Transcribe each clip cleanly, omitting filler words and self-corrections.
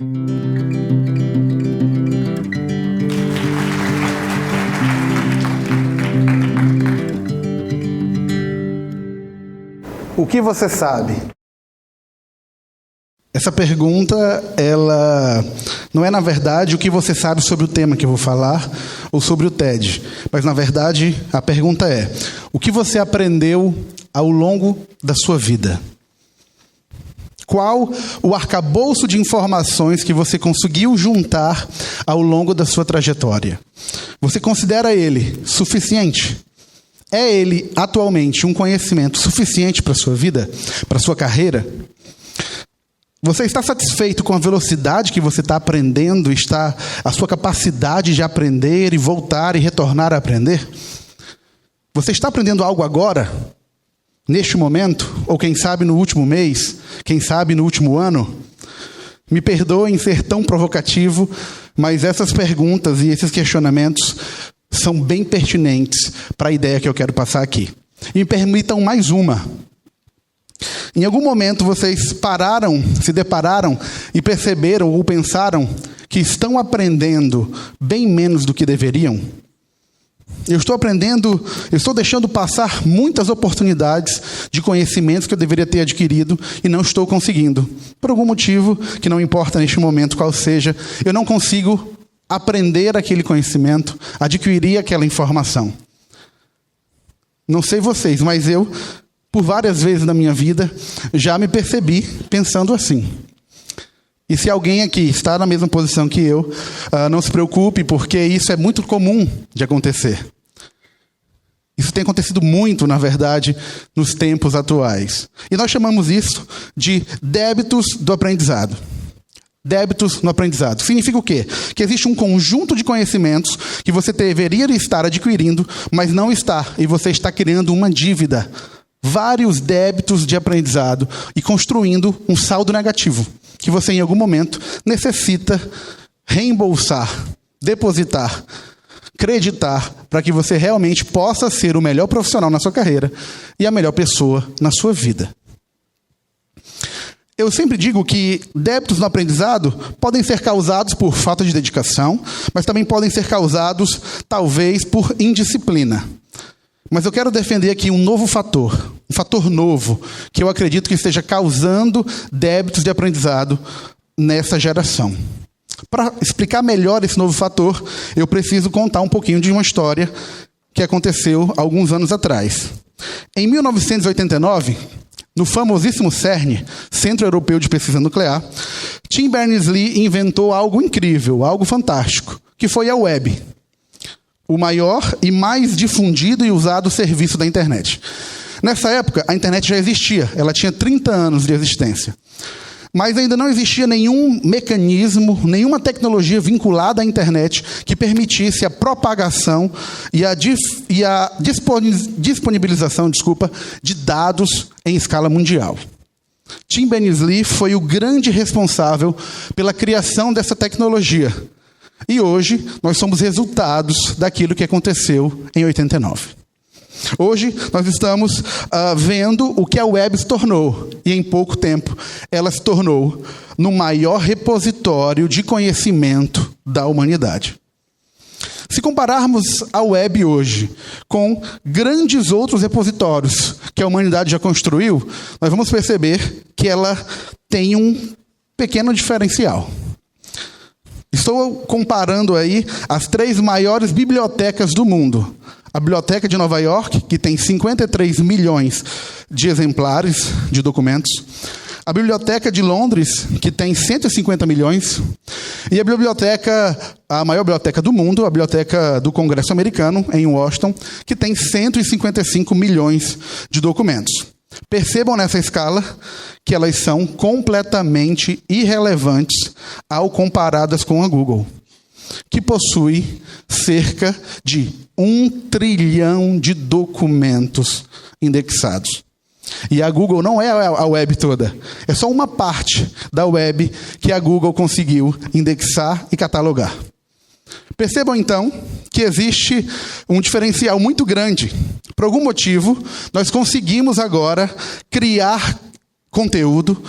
O que você sabe? Essa pergunta, ela não é, na verdade, o que você sabe sobre o tema que eu vou falar ou sobre o TED. Mas, na verdade, a pergunta é: o que você aprendeu ao longo da sua vida? Qual o arcabouço de informações que você conseguiu juntar ao longo da sua trajetória? Você considera ele suficiente? É ele, atualmente, um conhecimento suficiente para a sua vida, para a sua carreira? Você está satisfeito com a velocidade que você está aprendendo, está a sua capacidade de aprender e voltar e retornar a aprender? Você está aprendendo algo agora, neste momento, ou quem sabe no último mês, quem sabe no último ano? Me perdoem ser tão provocativo, mas essas perguntas e esses questionamentos são bem pertinentes para a ideia que eu quero passar aqui. E me permitam mais uma. Em algum momento vocês pararam, se depararam e perceberam ou pensaram que estão aprendendo bem menos do que deveriam? Eu estou deixando passar muitas oportunidades de conhecimentos que eu deveria ter adquirido e não estou conseguindo. Por algum motivo que não importa neste momento qual seja, eu não consigo aprender aquele conhecimento, adquirir aquela informação. Não sei vocês, mas eu, por várias vezes na minha vida, já me percebi pensando assim. E se alguém aqui está na mesma posição que eu, não se preocupe, porque isso é muito comum de acontecer. Isso tem acontecido muito, na verdade, nos tempos atuais. E nós chamamos isso de débitos do aprendizado. Débitos no aprendizado. Significa o quê? Que existe um conjunto de conhecimentos que você deveria estar adquirindo, mas não está. E você está criando uma dívida. Vários débitos de aprendizado e construindo um saldo negativo, que você em algum momento necessita reembolsar, depositar, creditar, para que você realmente possa ser o melhor profissional na sua carreira e a melhor pessoa na sua vida. Eu sempre digo que débitos no aprendizado podem ser causados por falta de dedicação, mas também podem ser causados, talvez, por indisciplina. Mas eu quero defender aqui um fator novo, que eu acredito que esteja causando débitos de aprendizado nessa geração. Para explicar melhor esse novo fator, eu preciso contar um pouquinho de uma história que aconteceu alguns anos atrás. Em 1989, no famosíssimo CERN, Centro Europeu de Pesquisa Nuclear, Tim Berners-Lee inventou algo incrível, algo fantástico, que foi a web. O maior e mais difundido e usado serviço da internet. Nessa época, a internet já existia, ela tinha 30 anos de existência. Mas ainda não existia nenhum mecanismo, nenhuma tecnologia vinculada à internet que permitisse a propagação e a disponibilização, de dados em escala mundial. Tim Berners-Lee foi o grande responsável pela criação dessa tecnologia. E hoje, nós somos resultados daquilo que aconteceu em 89. Hoje, nós estamos vendo o que a web se tornou. E em pouco tempo, ela se tornou no maior repositório de conhecimento da humanidade. Se compararmos a web hoje com grandes outros repositórios que a humanidade já construiu, nós vamos perceber que ela tem um pequeno diferencial. Estou comparando aí as 3 maiores bibliotecas do mundo. A Biblioteca de Nova York, que tem 53 milhões de exemplares de documentos. A Biblioteca de Londres, que tem 150 milhões. E a maior biblioteca do mundo, a Biblioteca do Congresso Americano, em Washington, que tem 155 milhões de documentos. Percebam nessa escala que elas são completamente irrelevantes ao comparadas com a Google, que possui cerca de 1 trilhão de documentos indexados. E a Google não é a web toda, é só uma parte da web que a Google conseguiu indexar e catalogar. Percebam, então, que existe um diferencial muito grande. Por algum motivo, nós conseguimos agora criar conteúdo,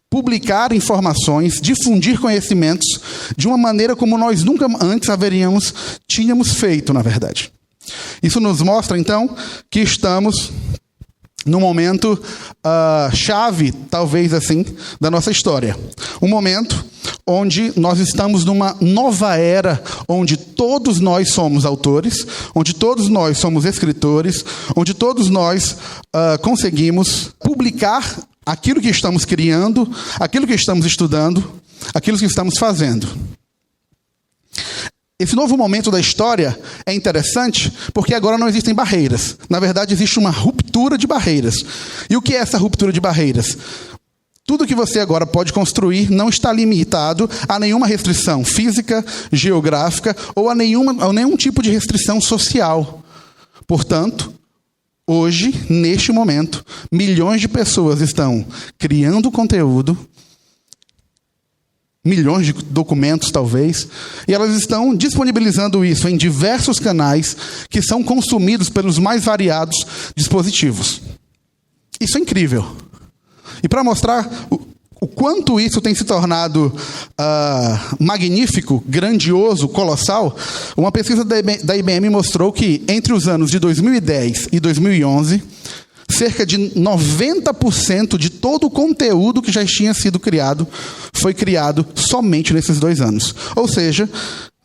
publicar informações, difundir conhecimentos de uma maneira como nós nunca antes tínhamos feito, na verdade. Isso nos mostra, então, que estamos num momento chave, talvez assim, da nossa história. Um momento onde nós estamos numa nova era, onde todos nós somos autores, onde todos nós somos escritores, onde todos nós conseguimos publicar aquilo que estamos criando, aquilo que estamos estudando, aquilo que estamos fazendo. Esse novo momento da história é interessante porque agora não existem barreiras. Na verdade, existe uma ruptura de barreiras. E o que é essa ruptura de barreiras? Tudo que você agora pode construir não está limitado a nenhuma restrição física, geográfica ou a nenhum tipo de restrição social. Portanto, hoje, neste momento, milhões de pessoas estão criando conteúdo, milhões de documentos, talvez, e elas estão disponibilizando isso em diversos canais que são consumidos pelos mais variados dispositivos. Isso é incrível. E para mostrar o quanto isso tem se tornado magnífico, grandioso, colossal, uma pesquisa da IBM mostrou que entre os anos de 2010 e 2011, cerca de 90% de todo o conteúdo que já tinha sido criado foi criado somente nesses 2 anos. Ou seja,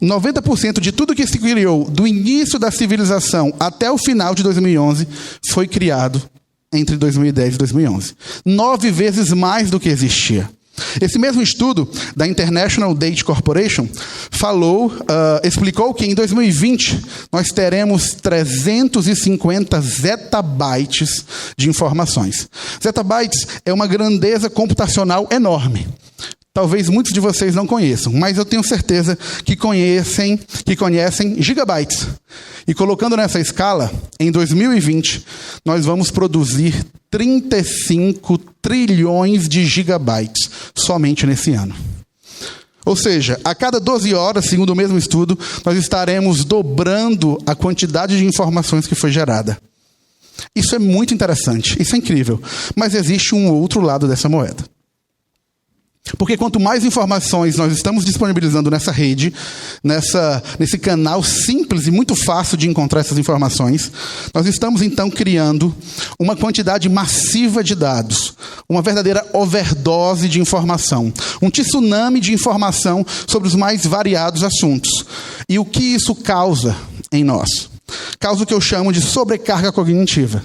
90% de tudo que se criou do início da civilização até o final de 2011 foi criado entre 2010 e 2011. 9 vezes mais do que existia. Esse mesmo estudo da International Data Corporation explicou que em 2020 nós teremos 350 zettabytes de informações. Zettabytes é uma grandeza computacional enorme. Talvez muitos de vocês não conheçam, mas eu tenho certeza que conhecem gigabytes. E colocando nessa escala, em 2020, nós vamos produzir 35 trilhões de gigabytes somente nesse ano. Ou seja, a cada 12 horas, segundo o mesmo estudo, nós estaremos dobrando a quantidade de informações que foi gerada. Isso é muito interessante, isso é incrível. Mas existe um outro lado dessa moeda. Porque quanto mais informações nós estamos disponibilizando nessa rede, nesse canal simples e muito fácil de encontrar essas informações, nós estamos então criando uma quantidade massiva de dados, uma verdadeira overdose de informação, um tsunami de informação sobre os mais variados assuntos. E o que isso causa em nós? Causa o que eu chamo de sobrecarga cognitiva.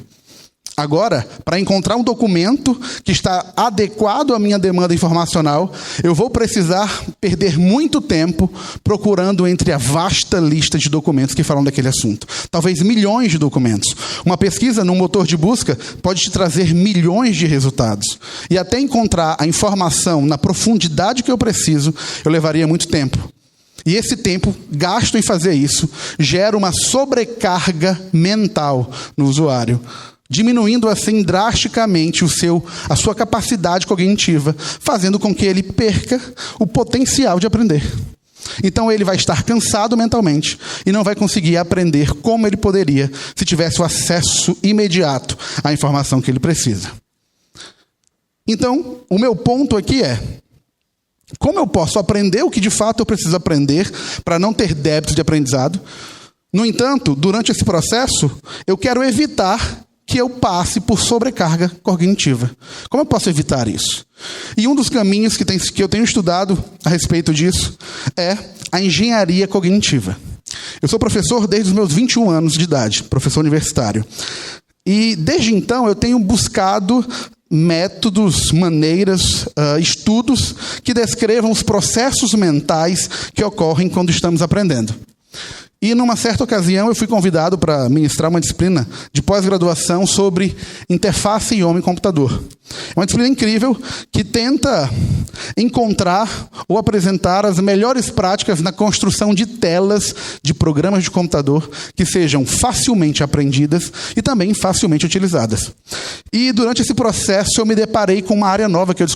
Agora, para encontrar um documento que está adequado à minha demanda informacional, eu vou precisar perder muito tempo procurando entre a vasta lista de documentos que falam daquele assunto. Talvez milhões de documentos. Uma pesquisa num motor de busca pode te trazer milhões de resultados. E até encontrar a informação na profundidade que eu preciso, eu levaria muito tempo. E esse tempo gasto em fazer isso gera uma sobrecarga mental no usuário, diminuindo assim drasticamente a sua capacidade cognitiva, fazendo com que ele perca o potencial de aprender. Então ele vai estar cansado mentalmente e não vai conseguir aprender como ele poderia se tivesse o acesso imediato à informação que ele precisa. Então, o meu ponto aqui é: como eu posso aprender o que de fato eu preciso aprender para não ter débitos de aprendizado? No entanto, durante esse processo, eu quero evitar que eu passe por sobrecarga cognitiva. Como eu posso evitar isso? E um dos caminhos que eu tenho estudado a respeito disso é a engenharia cognitiva. Eu sou professor desde os meus 21 anos de idade, professor universitário. E desde então eu tenho buscado métodos, maneiras, estudos que descrevam os processos mentais que ocorrem quando estamos aprendendo. E numa certa ocasião eu fui convidado para ministrar uma disciplina de pós-graduação sobre interface e homem-computador. É uma disciplina incrível que tenta encontrar ou apresentar as melhores práticas na construção de telas de programas de computador que sejam facilmente aprendidas e também facilmente utilizadas. E durante esse processo eu me deparei com uma área nova que eu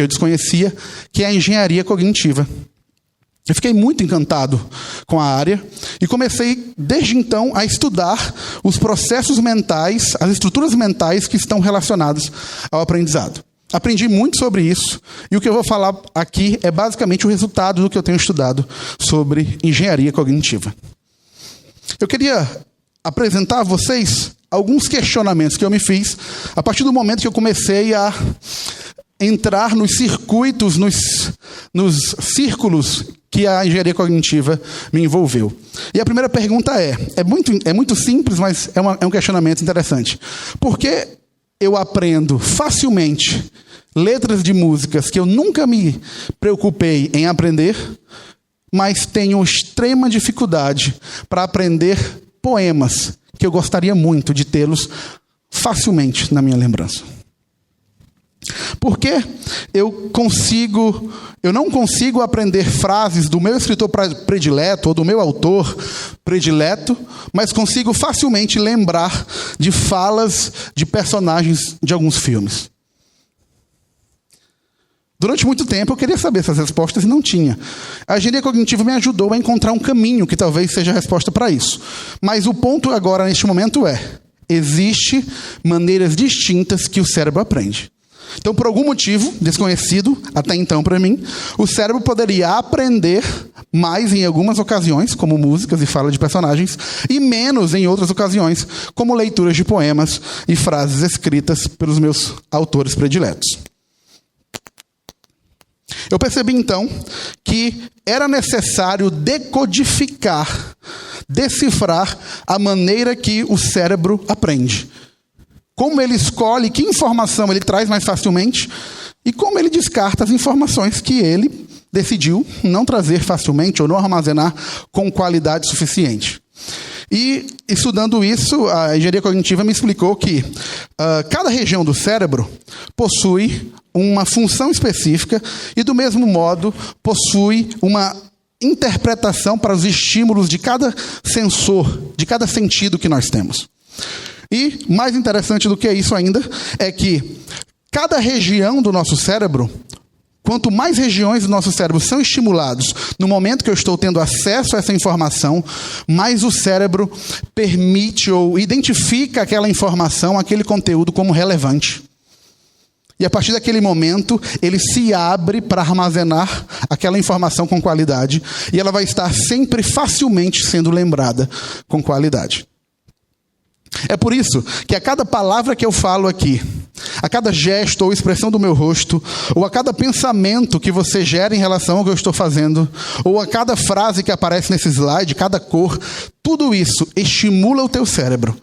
desconhecia, que é a engenharia cognitiva. Eu fiquei muito encantado com a área e comecei, desde então, a estudar os processos mentais, as estruturas mentais que estão relacionadas ao aprendizado. Aprendi muito sobre isso, e o que eu vou falar aqui é basicamente o resultado do que eu tenho estudado sobre engenharia cognitiva. Eu queria apresentar a vocês alguns questionamentos que eu me fiz a partir do momento que eu comecei a entrar nos circuitos, nos círculos que a engenharia cognitiva me envolveu. E a primeira pergunta é muito simples, mas é um questionamento interessante. Por que eu aprendo facilmente letras de músicas que eu nunca me preocupei em aprender, mas tenho extrema dificuldade para aprender poemas que eu gostaria muito de tê-los facilmente na minha lembrança? Por que eu não consigo aprender frases do meu escritor predileto ou do meu autor predileto, mas consigo facilmente lembrar de falas de personagens de alguns filmes? Durante muito tempo eu queria saber essas respostas e não tinha. A engenharia cognitiva me ajudou a encontrar um caminho que talvez seja a resposta para isso. Mas o ponto agora, neste momento, existem maneiras distintas que o cérebro aprende. Então, por algum motivo desconhecido até então para mim, o cérebro poderia aprender mais em algumas ocasiões, como músicas e fala de personagens, e menos em outras ocasiões, como leituras de poemas e frases escritas pelos meus autores prediletos. Eu percebi, então, que era necessário decodificar, decifrar a maneira que o cérebro aprende. Como ele escolhe que informação ele traz mais facilmente e como ele descarta as informações que ele decidiu não trazer facilmente ou não armazenar com qualidade suficiente. E, estudando isso, a engenharia cognitiva me explicou que cada região do cérebro possui uma função específica e, do mesmo modo, possui uma interpretação para os estímulos de cada sensor, de cada sentido que nós temos. E, mais interessante do que isso ainda, é que cada região do nosso cérebro, quanto mais regiões do nosso cérebro são estimulados no momento que eu estou tendo acesso a essa informação, mais o cérebro permite ou identifica aquela informação, aquele conteúdo como relevante. E a partir daquele momento, ele se abre para armazenar aquela informação com qualidade e ela vai estar sempre facilmente sendo lembrada com qualidade. É por isso que a cada palavra que eu falo aqui, a cada gesto ou expressão do meu rosto, ou a cada pensamento que você gera em relação ao que eu estou fazendo, ou a cada frase que aparece nesse slide, cada cor, tudo isso estimula o teu cérebro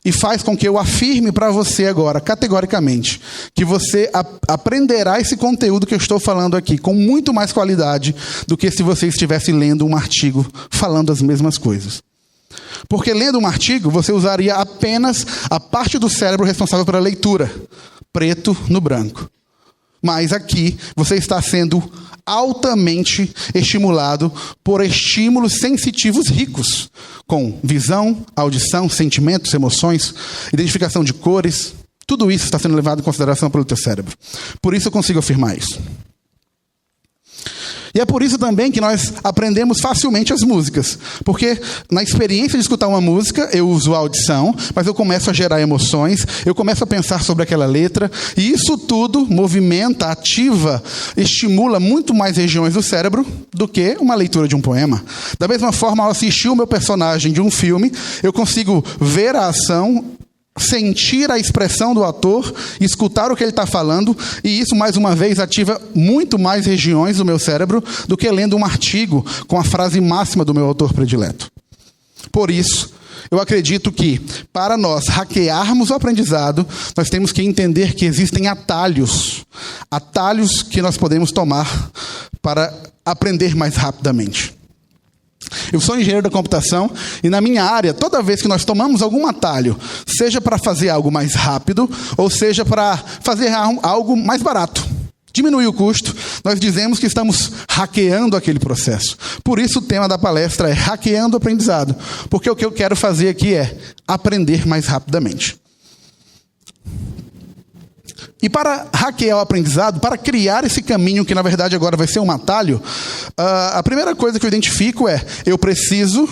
e faz com que eu afirme para você agora, categoricamente, que você aprenderá esse conteúdo que eu estou falando aqui com muito mais qualidade do que se você estivesse lendo um artigo falando as mesmas coisas. Porque lendo um artigo, você usaria apenas a parte do cérebro responsável pela leitura, preto no branco. Mas aqui, você está sendo altamente estimulado por estímulos sensitivos ricos, com visão, audição, sentimentos, emoções, identificação de cores. Tudo isso está sendo levado em consideração pelo teu cérebro. Por isso eu consigo afirmar isso. E é por isso também que nós aprendemos facilmente as músicas. Porque na experiência de escutar uma música, eu uso a audição, mas eu começo a gerar emoções, eu começo a pensar sobre aquela letra, e isso tudo movimenta, ativa, estimula muito mais regiões do cérebro do que uma leitura de um poema. Da mesma forma, ao assistir o meu personagem de um filme, eu consigo ver a ação, sentir a expressão do ator, escutar o que ele está falando, e isso, mais uma vez, ativa muito mais regiões do meu cérebro do que lendo um artigo com a frase máxima do meu autor predileto. Por isso, eu acredito que, para nós hackearmos o aprendizado, nós temos que entender que existem atalhos que nós podemos tomar para aprender mais rapidamente. Eu sou engenheiro da computação e na minha área, toda vez que nós tomamos algum atalho, seja para fazer algo mais rápido ou seja para fazer algo mais barato, diminuir o custo, nós dizemos que estamos hackeando aquele processo. Por isso o tema da palestra é hackeando o aprendizado, porque o que eu quero fazer aqui é aprender mais rapidamente. E para hackear o aprendizado, para criar esse caminho que na verdade agora vai ser um atalho, a primeira coisa que eu identifico é, eu preciso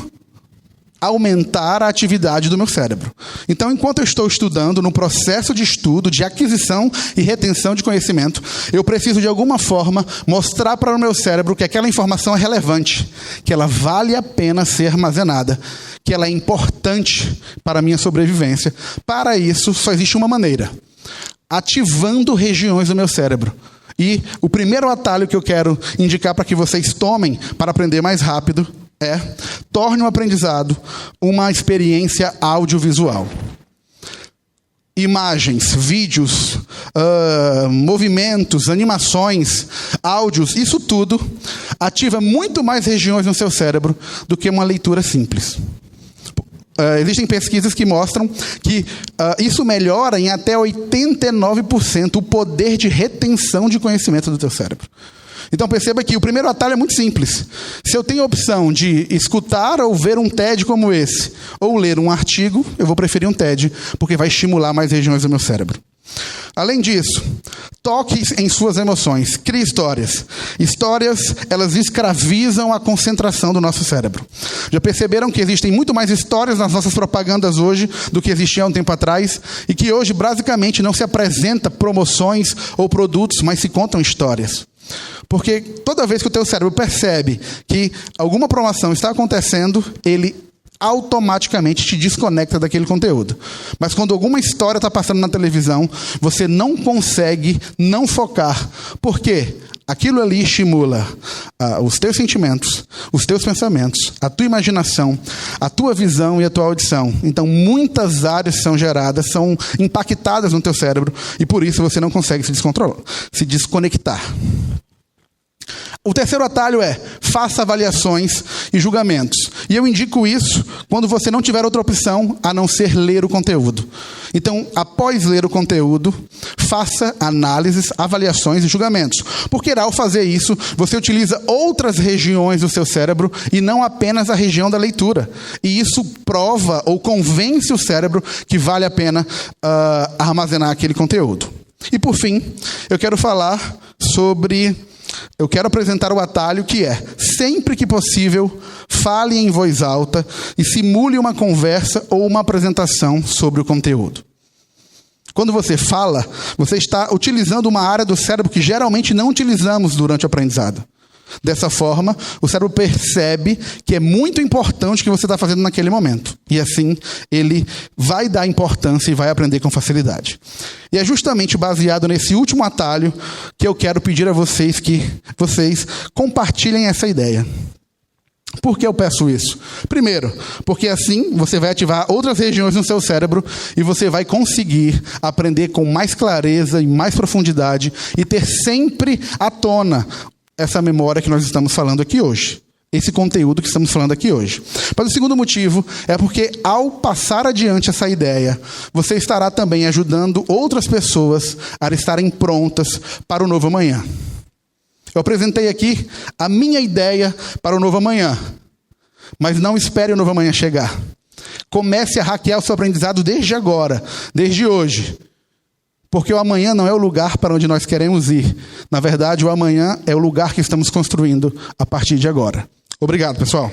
aumentar a atividade do meu cérebro. Então, enquanto eu estou estudando, no processo de estudo, de aquisição e retenção de conhecimento, eu preciso, de alguma forma, mostrar para o meu cérebro que aquela informação é relevante, que ela vale a pena ser armazenada, que ela é importante para a minha sobrevivência. Para isso, só existe uma maneira: ativando regiões do meu cérebro. E o primeiro atalho que eu quero indicar para que vocês tomem para aprender mais rápido torne o aprendizado uma experiência audiovisual. Imagens, vídeos, movimentos, animações, áudios, isso tudo ativa muito mais regiões no seu cérebro do que uma leitura simples. Existem pesquisas que mostram que isso melhora em até 89% o poder de retenção de conhecimento do teu cérebro. Então perceba que o primeiro atalho é muito simples. Se eu tenho a opção de escutar ou ver um TED como esse, ou ler um artigo, eu vou preferir um TED, porque vai estimular mais regiões do meu cérebro. Além disso, toque em suas emoções, crie histórias. Histórias, elas escravizam a concentração do nosso cérebro. Já perceberam que existem muito mais histórias nas nossas propagandas hoje do que existia há um tempo atrás? E que hoje, basicamente, não se apresenta promoções ou produtos, mas se contam histórias. Porque toda vez que o teu cérebro percebe que alguma promoção está acontecendo, ele automaticamente te desconecta daquele conteúdo. Mas quando alguma história está passando na televisão, você não consegue não focar. Por quê? Aquilo ali estimula os teus sentimentos, os teus pensamentos, a tua imaginação, a tua visão e a tua audição. Então, muitas áreas são geradas, são impactadas no teu cérebro, e por isso você não consegue se desconectar. O terceiro atalho faça avaliações e julgamentos. E eu indico isso quando você não tiver outra opção a não ser ler o conteúdo. Então, após ler o conteúdo, faça análises, avaliações e julgamentos. Porque ao fazer isso, você utiliza outras regiões do seu cérebro e não apenas a região da leitura. E isso prova ou convence o cérebro que vale a pena armazenar aquele conteúdo. E por fim, eu quero apresentar o atalho que sempre que possível, fale em voz alta e simule uma conversa ou uma apresentação sobre o conteúdo. Quando você fala, você está utilizando uma área do cérebro que geralmente não utilizamos durante o aprendizado. Dessa forma, o cérebro percebe que é muito importante o que você está fazendo naquele momento. E assim, ele vai dar importância e vai aprender com facilidade. E é justamente baseado nesse último atalho que eu quero pedir a vocês que vocês compartilhem essa ideia. Por que eu peço isso? Primeiro, porque assim você vai ativar outras regiões no seu cérebro e você vai conseguir aprender com mais clareza e mais profundidade e ter sempre à tona essa memória que nós estamos falando aqui hoje. Esse conteúdo que estamos falando aqui hoje. Mas o segundo motivo é porque, ao passar adiante essa ideia, você estará também ajudando outras pessoas a estarem prontas para o novo amanhã. Eu apresentei aqui a minha ideia para o novo amanhã. Mas não espere o novo amanhã chegar. Comece a hackear o seu aprendizado desde agora, desde hoje. Porque o amanhã não é o lugar para onde nós queremos ir. Na verdade, o amanhã é o lugar que estamos construindo a partir de agora. Obrigado, pessoal.